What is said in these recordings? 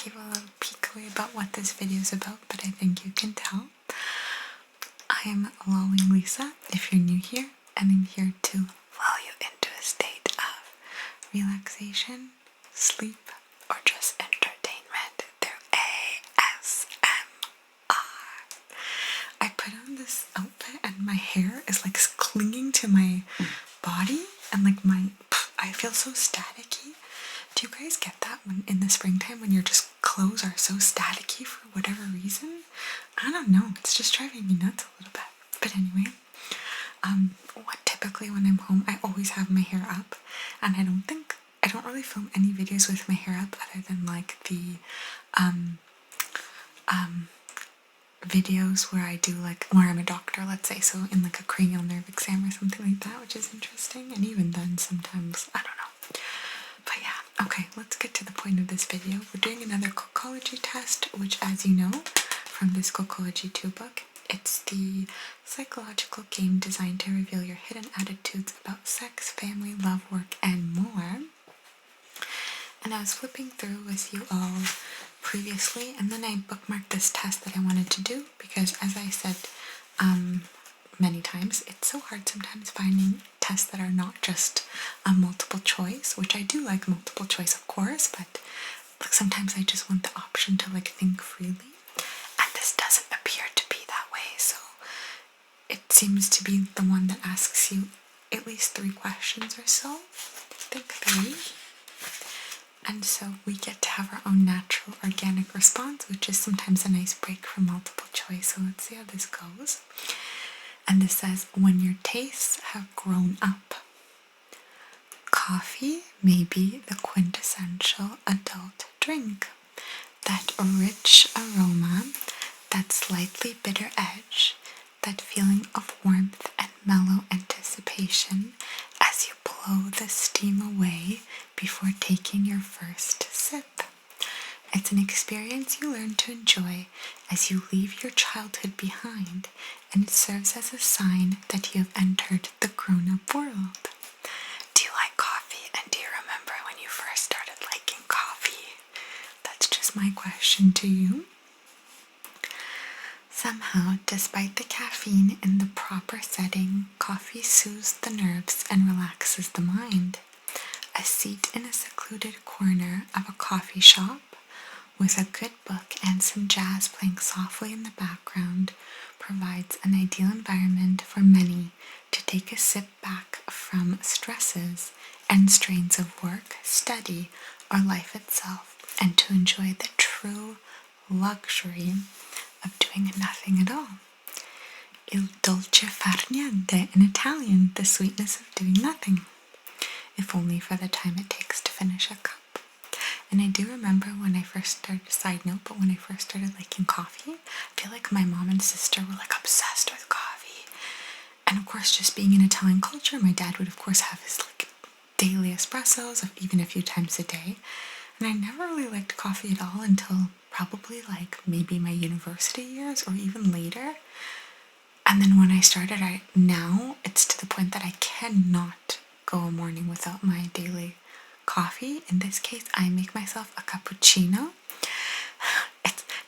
give a little peek away about what this video is about, but I think you can tell. I am Lolling Lisa, if you're new here, and I'm here to lull you into a state of relaxation, sleep, or just entertainment through ASMR. I put on this outfit and my hair is like clinging to my body and like I feel so staticky. Do you guys get that when in the springtime when your just clothes are so staticky for whatever reason? I don't know, it's just driving me nuts a little bit. But anyway, typically when I'm home, I always have my hair up, and I don't really film any videos with my hair up other than like the videos where I do like where I'm a doctor, let's say, so in like a cranial nerve exam or something like that, which is interesting. And even then sometimes I don't know. But yeah, okay, let's get to the point of this video. We're doing another Cookology test, which, as you know from this Kokology 2 book, it's the psychological game designed to reveal your hidden attitudes about sex, family, love, work, and more. And I was flipping through with you all previously, and then I bookmarked this test that I wanted to do because, as I said many times, it's so hard sometimes finding tests that are not just a multiple choice, which I do like multiple choice, of course, but like sometimes I just want the option to like think freely, and this doesn't appear to be that way. So it seems to be the one that asks you at least 3 questions or so. I think 3. And so we get to have our own natural organic response, which is sometimes a nice break from multiple choice. So let's see how this goes. And this says, when your tastes have grown up, coffee may be the quintessential adult drink. That rich aroma, that slightly bitter edge, that feeling of warmth and mellow anticipation as you blow the steam away before taking your first sip. It's an experience you learn to enjoy as you leave your childhood behind, and it serves as a sign that you have entered the grown-up world. Do you like coffee, and do you remember when you first started liking coffee? That's just my question to you. Somehow, despite the caffeine in the proper setting, coffee soothes the nerves and relaxes the mind. A seat in a secluded corner of a coffee shop with a good book and some jazz playing softly in the background provides an ideal environment for many to take a sip back from stresses and strains of work, study, or life itself, and to enjoy the true luxury of doing nothing at all. Il dolce far niente, in Italian, the sweetness of doing nothing, if only for the time it takes to finish a cup. And I do remember when I first started, side note, but when I first started liking coffee, I feel like my mom and sister were like obsessed with coffee. And of course, just being in Italian culture, my dad would of course have his like daily espressos, of even a few times a day. And I never really liked coffee at all until probably like maybe my university years or even later. And then when I started, now it's to the point that I cannot go a morning without my daily coffee. In this case, I make myself a cappuccino.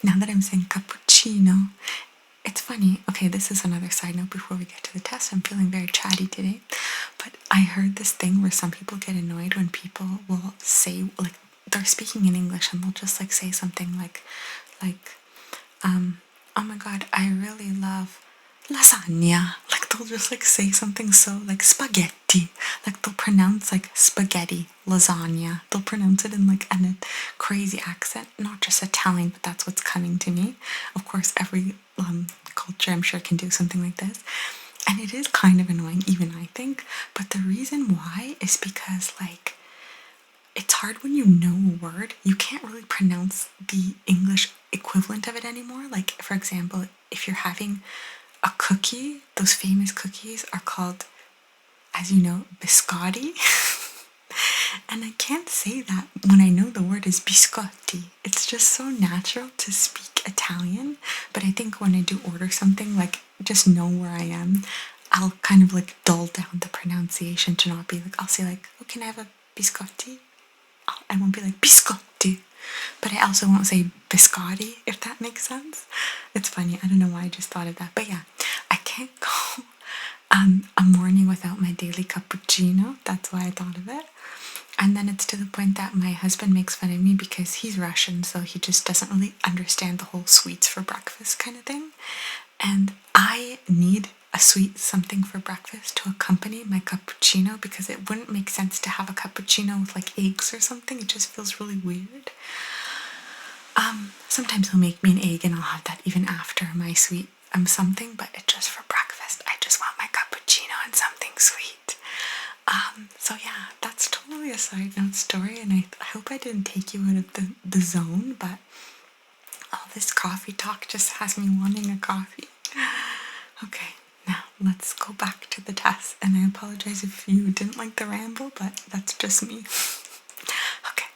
Now that I'm saying cappuccino, it's funny. Okay, this is another side note before we get to the test. I'm feeling very chatty today. But I heard this thing where some people get annoyed when people will say, like, they're speaking in English and they'll just like say something like oh my god, I really love lasagna. Like they'll just like say something so like spaghetti. Like they'll pronounce like spaghetti, lasagna. They'll pronounce it in like a crazy accent, not just Italian, but that's what's coming to me. Of course, every culture I'm sure can do something like this. And it is kind of annoying, even I think. But the reason why is because like it's hard when you know a word. You can't really pronounce the English equivalent of it anymore. Like, for example, if you're having a cookie, those famous cookies are called, as you know, biscotti. And I can't say that when I know the word is biscotti. It's just so natural to speak Italian. But I think when I do order something, like, just know where I am, I'll kind of like dull down the pronunciation to not be like, I'll say like, oh, can I have a biscotti? I won't be like biscotti, but I also won't say biscotti, if that makes sense. It's funny. I don't know why I just thought of that. But yeah, I can't go a morning without my daily cappuccino. That's why I thought of it. And then it's to the point that my husband makes fun of me because he's Russian, so he just doesn't really understand the whole sweets for breakfast kind of thing. And I need a sweet something for breakfast to accompany my cappuccino because it wouldn't make sense to have a cappuccino with like eggs or something. It just feels really weird. Sometimes he'll make me an egg and I'll have that even after my sweet something, but it's just for breakfast. I just want my cappuccino and something sweet. So yeah, that's totally a side note story, and I hope I didn't take you out of the zone, but all this coffee talk just has me wanting a coffee. Okay, now let's go back to the test, and I apologize if you didn't like the ramble, but that's just me. Okay.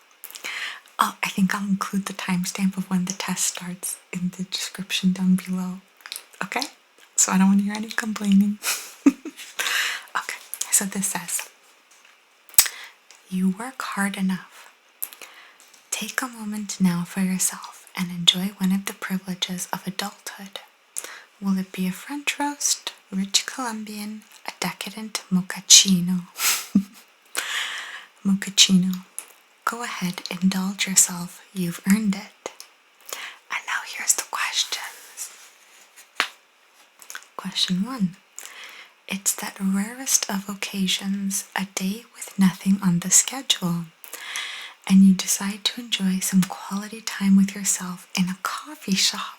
Oh, I think I'll include the timestamp of when the test starts in the description down below. Okay? So I don't want to hear any complaining. Okay, so this says, you work hard enough. Take a moment now for yourself and enjoy one of the privileges of adulthood. Will it be a French roast, rich Colombian, a decadent mochaccino? Mochaccino. Go ahead, indulge yourself. You've earned it. And now here's the questions. Question 1. It's that rarest of occasions, a day with nothing on the schedule, and you decide to enjoy some quality time with yourself in a coffee shop.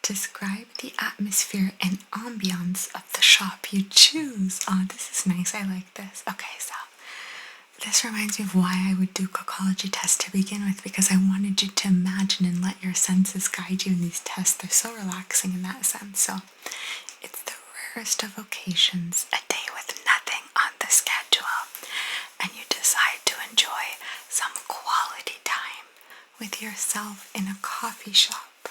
Describe the atmosphere and ambiance of the shop you choose. Oh, this is nice. I like this. Okay, so this reminds me of why I would do Cookology tests to begin with, because I wanted you to imagine and let your senses guide you in these tests. They're so relaxing in that sense. So it's the rarest of occasions, a day with nothing on the schedule, and you decide to enjoy some quality time with yourself in a coffee shop.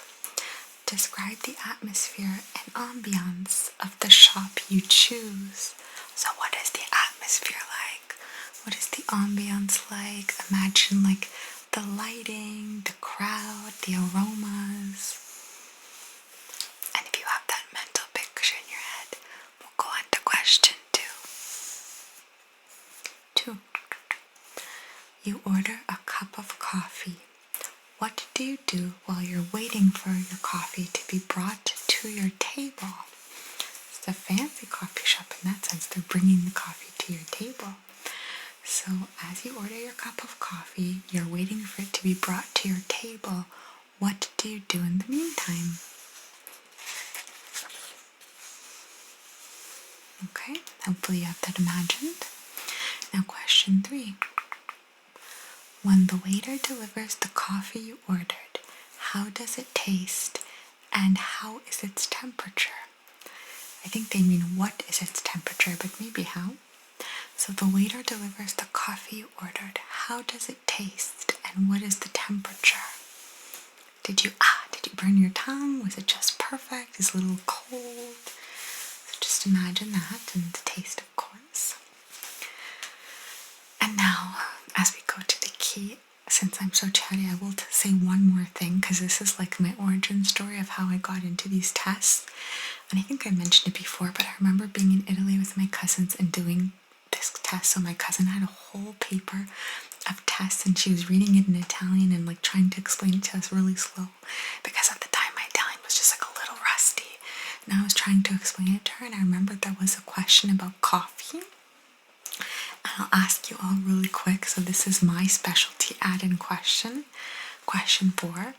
Describe the atmosphere and ambiance of the shop you choose. So what is the atmosphere like? What is the ambiance like? Imagine like the lighting, the crowd, the aromas. And if you have that mental picture in your head, we'll go on to question 2. 2. You order a cup of coffee. What do you do while you're waiting for your coffee to be brought to your table? It's a fancy coffee shop in that sense. They're bringing the coffee to your table. So as you order your cup of coffee, you're waiting for it to be brought to your table. What do you do in the meantime? Okay, hopefully you have that imagined. Now question 3. When the waiter delivers the coffee you ordered, how does it taste and how is its temperature? I think they mean what is its temperature, but maybe how. So the waiter delivers the coffee you ordered. How does it taste and what is the temperature? Did you burn your tongue? Was it just perfect? Is it a little cold? So just imagine that and the taste, of course. And now, as we go to the key, since I'm so chatty, I will say one more thing, because this is like my origin story of how I got into these tests. And I think I mentioned it before, but I remember being in Italy with my cousins and doing this test. So my cousin had a whole paper of tests and she was reading it in Italian and like trying to explain it to us really slow, because at the time my Italian was just like a little rusty. And I was trying to explain it to her, and I remember there was a question about coffee. And I'll ask you all really quick. So this is my specialty add-in question. Question 4.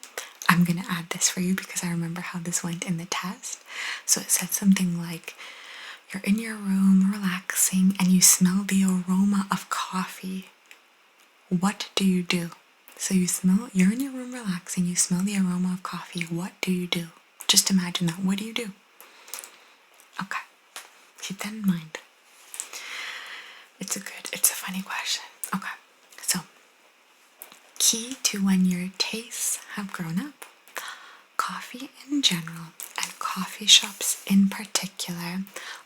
I'm going to add this for you because I remember how this went in the test. So it said something like, you're in your room relaxing and you smell the aroma of coffee. What do you do? So you're in your room relaxing, you smell the aroma of coffee. What do you do? Just imagine that. What do you do? Okay. Keep that in mind. It's a funny question. Okay. So, key to when your tastes have grown up. Coffee in general and coffee shops in particular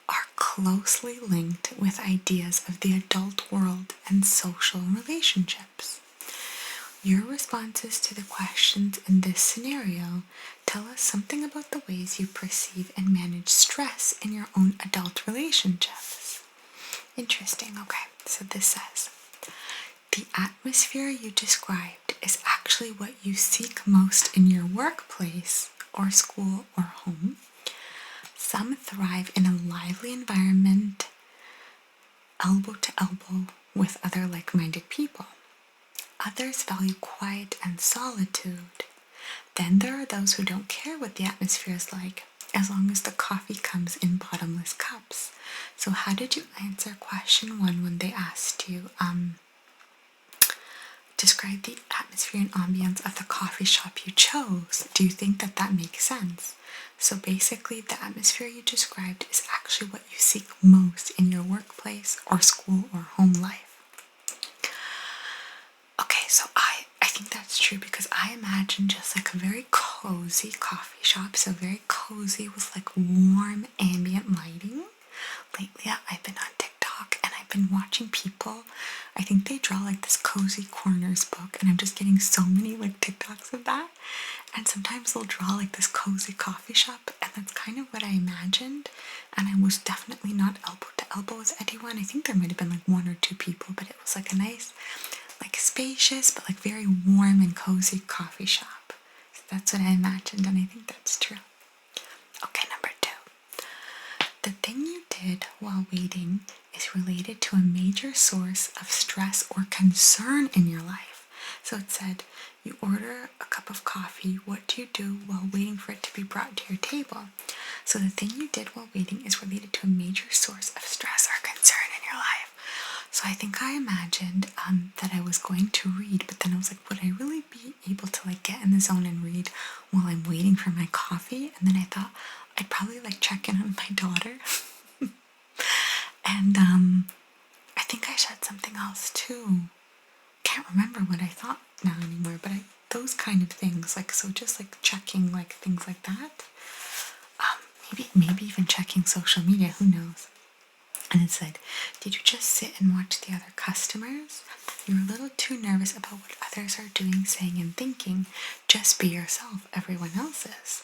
are closely linked with ideas of the adult world and social relationships. Your responses to the questions in this scenario tell us something about the ways you perceive and manage stress in your own adult relationships. Interesting. Okay, so this says, the atmosphere you described is actually what you seek most in your workplace or school or home. Some thrive in a lively environment, elbow to elbow with other like-minded people. Others value quiet and solitude. Then there are those who don't care what the atmosphere is like, as long as the coffee comes in bottomless cups. So how did you answer question 1 when they asked you, describe the atmosphere and ambience of the coffee shop you chose? Do you think that that makes sense? So basically, the atmosphere you described is actually what you seek most in your workplace or school or home life. Okay, so I think that's true because I imagine just like a very cozy coffee shop, so very cozy with like warm ambient lighting. Lately, I've been on TikTok and I've been watching people. I think they draw like this cozy corners book, and I'm just getting so many like TikToks of that. And sometimes they'll draw like this cozy coffee shop, and that's kind of what I imagined. And I was definitely not elbow to elbow with anyone. I think there might have been like 1 or 2 people, but it was like a nice, like spacious, but like very warm and cozy coffee shop. So that's what I imagined, and I think that's true. Okay, number 2. The thing you did while waiting is related to a major source of stress or concern in your life. So it said, you order a cup of coffee. What do you do while waiting for it to be brought to your table? So the thing you did while waiting is related to a major source of stress or concern in your life. So I think I imagined that I was going to read, but then I was like, would I really be able to like get in the zone and read while I'm waiting for my coffee? And then I thought I'd probably like check in on my daughter. And I think I said something else too. Can't remember what I thought now anymore, but those kind of things, like, so just like checking like things like that. Maybe even checking social media, who knows? And it said, did you just sit and watch the other customers? You're a little too nervous about what others are doing, saying, and thinking. Just be yourself, everyone else is.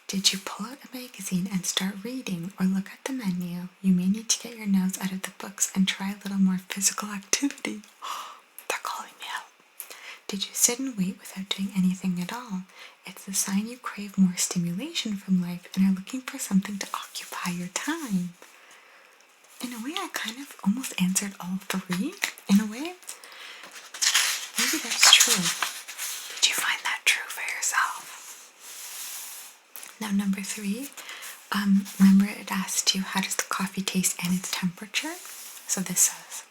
Did you pull out a magazine and start reading or look at the menu? You may need to get your nose out of the books and try a little more physical activity. They're calling me out. Did you sit and wait without doing anything at all? It's a sign you crave more stimulation from life and are looking for something to occupy your time. In a way, I kind of almost answered all 3. In a way, maybe that's true. Did you find that true for yourself? Now, number 3, remember it asked you, how does the coffee taste and its temperature? So this says,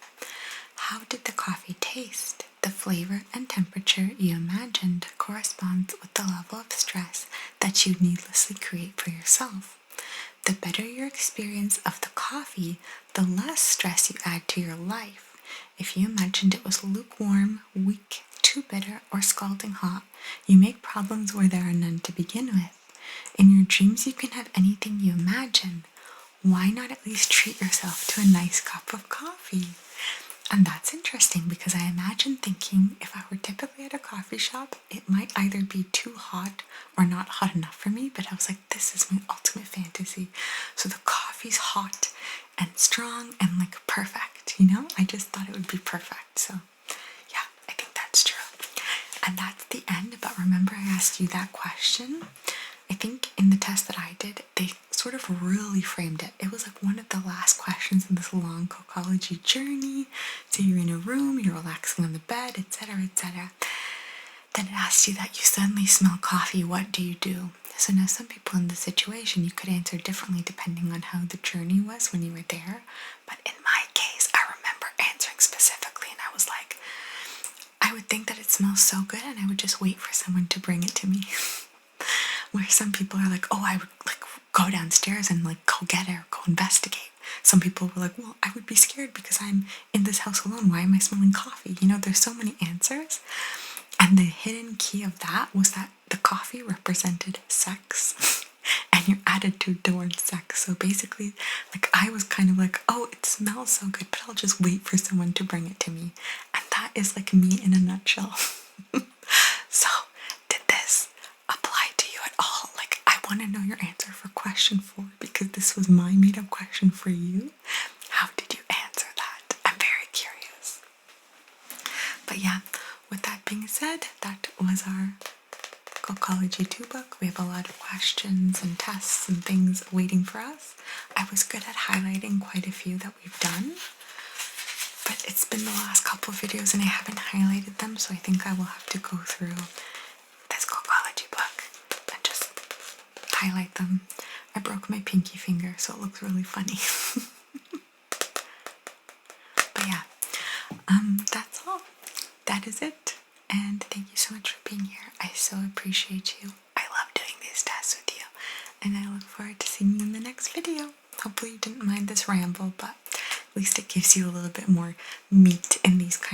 how did the coffee taste? The flavor and temperature you imagined corresponds with the level of stress that you needlessly create for yourself. The better your experience of the coffee, the less stress you add to your life. If you imagined it was lukewarm, weak, too bitter, or scalding hot, you make problems where there are none to begin with. In your dreams, you can have anything you imagine. Why not at least treat yourself to a nice cup of coffee? And that's interesting because I imagine thinking if I were typically at a coffee shop, it might either be too hot or not hot enough for me, but I was like, this is my ultimate fantasy. So the coffee's hot and strong and like perfect, you know? I just thought it would be perfect. So yeah, I think that's true. And that's the end. But remember I asked you that question? I think in the test that I did, they sort of really framed it. It was like one of the last questions in this long Cookology journey. So you're in a room, you're relaxing on the bed, etc., etc. Then it asks you that you suddenly smell coffee. What do you do? So now some people in the situation, you could answer differently depending on how the journey was when you were there. But in my case, I remember answering specifically, and I was like, I would think that it smells so good, and I would just wait for someone to bring it to me. Where some people are like, oh, I would like go downstairs and like go get it or go investigate. Some people were like, well, I would be scared because I'm in this house alone. Why am I smelling coffee? You know, there's so many answers. And the hidden key of that was that the coffee represented sex. and your attitude towards sex. So basically, like, I was kind of like, oh, it smells so good, but I'll just wait for someone to bring it to me. And that is like me in a nutshell. So, did this apply to you at all? Like, I want to know your answer for question 4 because this was my made up question for you. How did you answer that? I'm very curious. But yeah, with that being said, that was our Cookology 2 book. We have a lot of questions and tests and things waiting for us. I was good at highlighting quite a few that we've done, but it's been the last couple of videos and I haven't highlighted them, so I think I will have to go through this Cookology book and just highlight them. I broke my pinky finger, so it looks really funny. But yeah, that's all. That is it. And thank you so much for being here. I so appreciate you. I love doing these tests with you. And I look forward to seeing you in the next video. Hopefully you didn't mind this ramble, but at least it gives you a little bit more meat in these kind